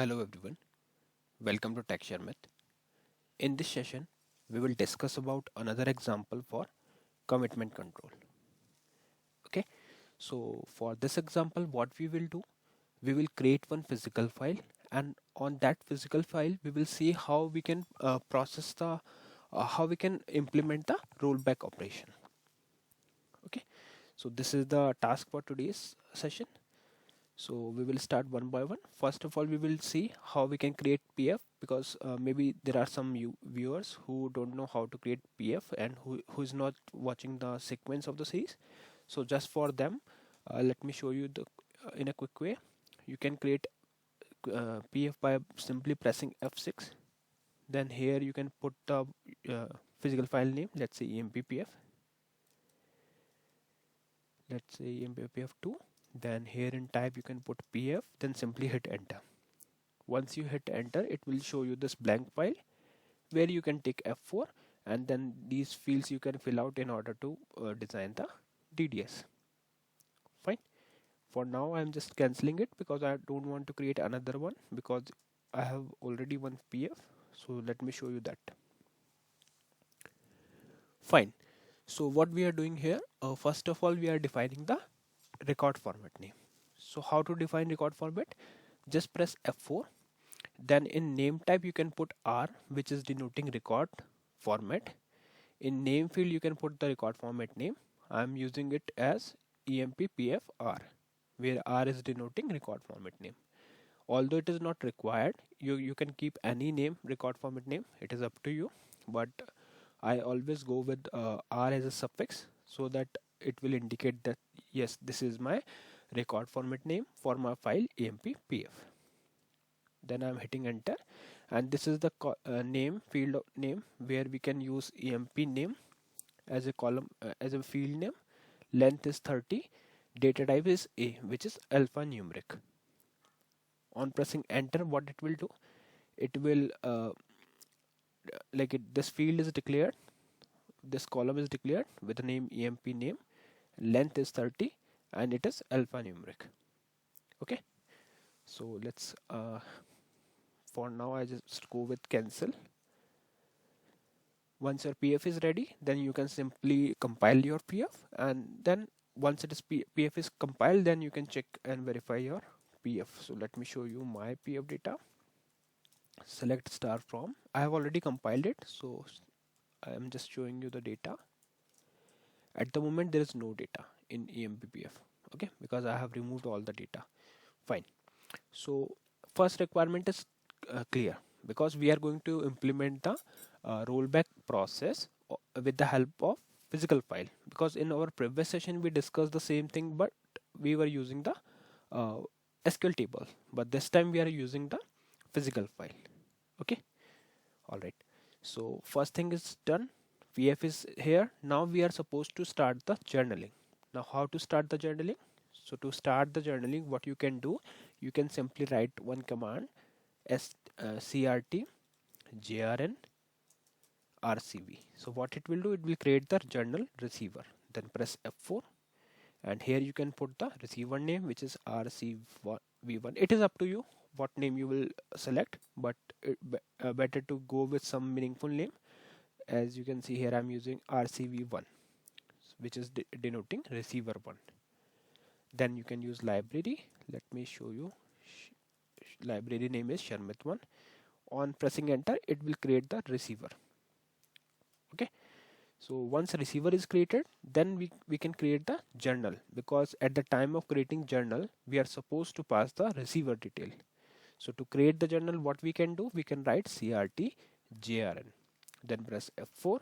Hello everyone, welcome to Tech Sharmit. In this session, we will discuss about another example for commitment control. Okay, so for this example, what we will do, we will create one physical file, and on that physical file, we will see how we can how we can implement the rollback operation. Okay, so this is the task for today's session. So we will start one by one. First of all, we will see how we can create PF because maybe there are some viewers who don't know how to create PF and who is not watching the sequence of the series. So just for them, let me show you the in a quick way. You can create PF by simply pressing F6. Then here you can put the physical file name. Let's say empPF. Let's say empPF2. Then here in type you can put PF. Then simply hit enter. Once you hit enter, it will show you this blank file where you can take F4 and then these fields you can fill out in order to design the DDS. Fine. For now I'm just cancelling it because I don't want to create another one because I have already one PF. So let me show you that. Fine. So what we are doing here, first of all we are defining the record format name. So how to define record format? Just press F4. Then in name type you can put R, which is denoting record format. In name field you can put the record format name. I am using it as empPFR, where R is denoting record format name. Although it is not required, you can keep any name, record format name, it is up to you, but I always go with R as a suffix so that it will indicate that yes, this is my record format name for my file empPF. Then I'm hitting enter, and this is the name field name where we can use emp name as a column as a field name. Length is 30, data type is A, which is alphanumeric. On pressing enter, what it will do, it will this field is declared, this column is declared with the name emp name, length is 30 and it is alphanumeric. Okay, so let's for now I just go with cancel. Once your PF is ready, then you can simply compile your PF, and then once it is PF is compiled, then you can check and verify your PF. So let me show you my PF data. Select star from. I have already compiled it, so I am just showing you the data. At the moment there is no data in empPF, okay, because I have removed all the data. Fine. So first requirement is clear because we are going to implement the rollback process with the help of physical file, because in our previous session we discussed the same thing but we were using the SQL table, but this time we are using the physical file. Okay, all right. So first thing is done, PF is here. Now we are supposed to start the journaling. Now how to start the journaling? So to start the journaling, what you can do, you can simply write one command crt jrn rcv. So what it will do, it will create the journal receiver. Then press F4, and here you can put the receiver name, which is rcv1. It is up to you what name you will select, but better to go with some meaningful name. As you can see here, I'm using rcv1, which is denoting receiver 1. Then you can use library. Let me show you. Library name is Sharmit1. On pressing enter, it will create the receiver. Okay, so once receiver is created, then we can create the journal, because at the time of creating journal we are supposed to pass the receiver detail. So to create the journal, what we can do, we can write crt jrn, then press F4.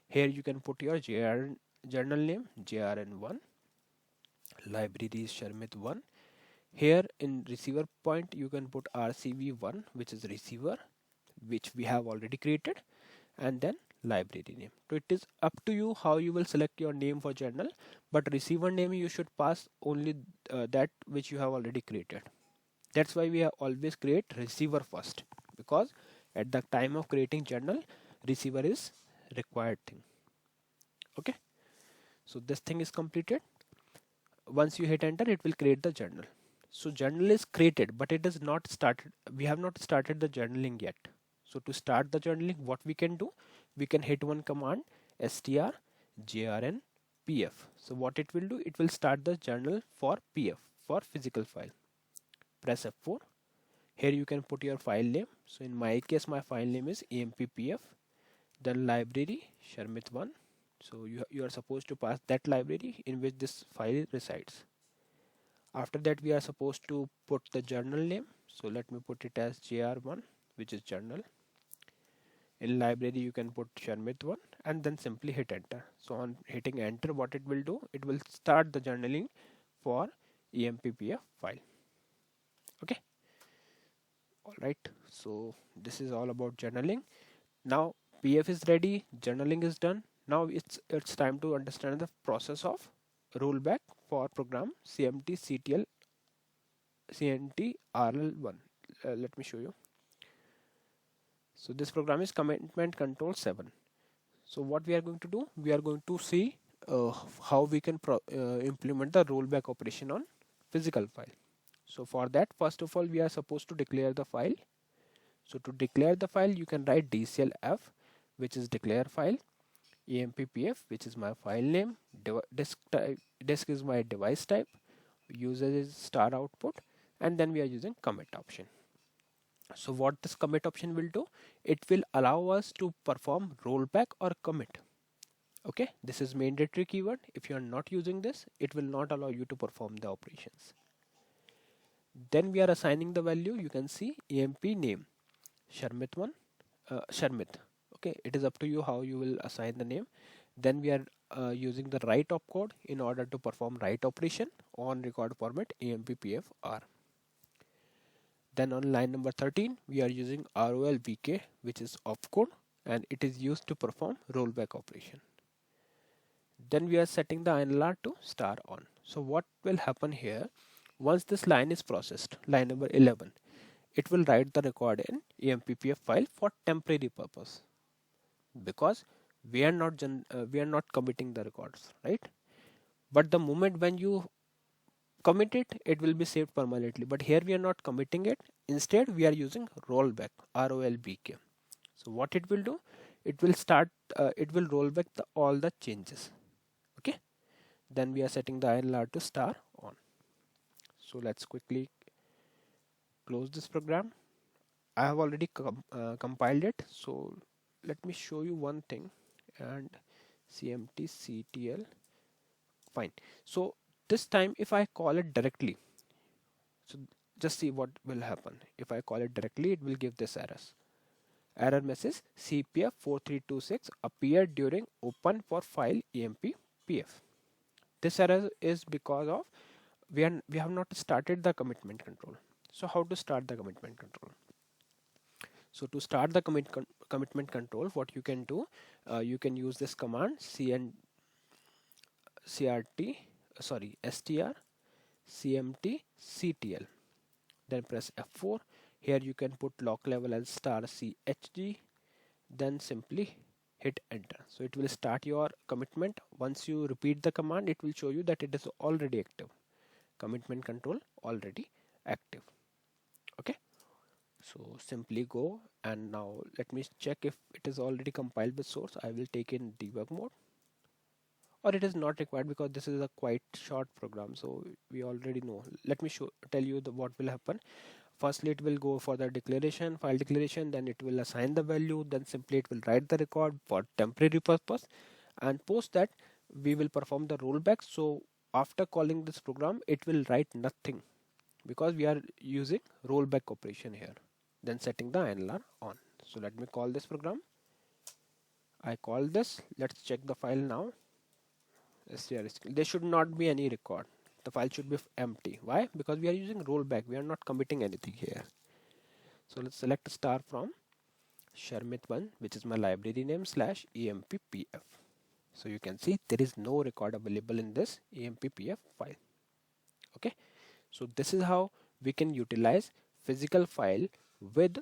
Here you can put your jrn journal name jrn1, library is Sharmit1. Here in receiver point you can put rcv1, which is receiver, which we have already created, and then library name. So it is up to you how you will select your name for journal, but receiver name you should pass only that which you have already created. That's why we always create receiver first, because at the time of creating journal, receiver is required thing. Okay, so this thing is completed. Once you hit enter, it will create the journal. So journal is created, but it is not started. We have not started the journaling yet. So to start the journaling, what we can do, we can hit one command, strjrn pf. So what it will do, it will start the journal for pf, for physical file. Press F4. Here you can put your file name. So in my case, my file name is emppf. Then library Sharmit1. So you are supposed to pass that library in which this file resides. After that, we are supposed to put the journal name. So let me put it as jr1, which is journal. In library, you can put Sharmit1 and then simply hit enter. So on hitting enter, what it will do, it will start the journaling for emppf file. Okay. All right. So this is all about journaling. Now PF is ready, journaling is done. Now it's time to understand the process of rollback for program CMT CNT RL1. Let me show you. So this program is commitment control 7. So what we are going to do, we are going to see how we can implement the rollback operation on physical file. So for that, first of all, we are supposed to declare the file. So to declare the file, you can write dclf, which is declare file, emppf, which is my file name, disk is my device type, user is star output, and then we are using commit option. So what this commit option will do, it will allow us to perform rollback or commit. Okay, this is mandatory keyword. If you are not using this, it will not allow you to perform the operations. Then we are assigning the value. You can see emp name Sharmit1, Sharmit. Okay, it is up to you how you will assign the name. Then we are using the write opcode in order to perform write operation on record format emppfr. Then on line number 13, we are using rolbk, which is opcode, and it is used to perform rollback operation. Then we are setting the INLR to star on. So what will happen here, once this line is processed, line number 11, it will write the record in emppf file for temporary purpose, because we are not committing the records, right? But the moment when you commit it, it will be saved permanently. But here we are not committing it. Instead, we are using rollback, rolbk. So what it will do, it will start, it will roll back all the changes. Okay. Then we are setting the INLR to star on. So let's quickly close this program. I have already compiled it. So let me show you one thing, and cmtctl. Fine. So this time if I call it directly, so just see what will happen. If I call it directly, it will give this error message, cpf4326 appeared during open for file emppf. This error is because of we have not started the commitment control. So how to start the commitment control? So to start the commitment control, what you can do, you can use this command str cmt ctl. Then press F4. Here you can put lock level as star chg. Then simply hit enter. So it will start your commitment. Once you repeat the command, it will show you that it is already active. Commitment control already active. Okay. So simply go, and now let me check if it is already compiled with source. I will take in debug mode, or it is not required because this is a quite short program, so we already know. Let me tell you what will happen. Firstly, it will go for the declaration, file declaration, then it will assign the value, then simply it will write the record for temporary purpose, and post that we will perform the rollback. So after calling this program, it will write nothing because we are using rollback operation here. Then setting the INLR on. So let me call this program. I call this. Let's check the file now. There should not be any record. The file should be empty. Why? Because we are using rollback. We are not committing anything here. So let's select star from Sharmit1, which is my library name /emppf. So you can see there is no record available in this emppf file. Okay. So this is how we can utilize physical file with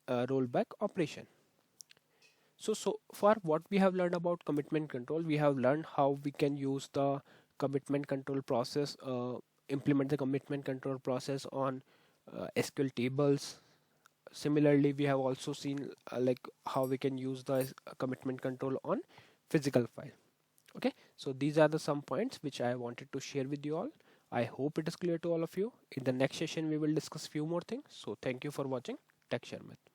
rollback operation. So far what we have learned about commitment control, we have learned how we can use the commitment control process implement the commitment control process on SQL tables. Similarly, we have also seen like how we can use the commitment control on physical file. Okay, so these are the some points which I wanted to share with you all. I hope it is clear to all of you. In the next session we will discuss few more things. So thank you for watching Tech Sharmit.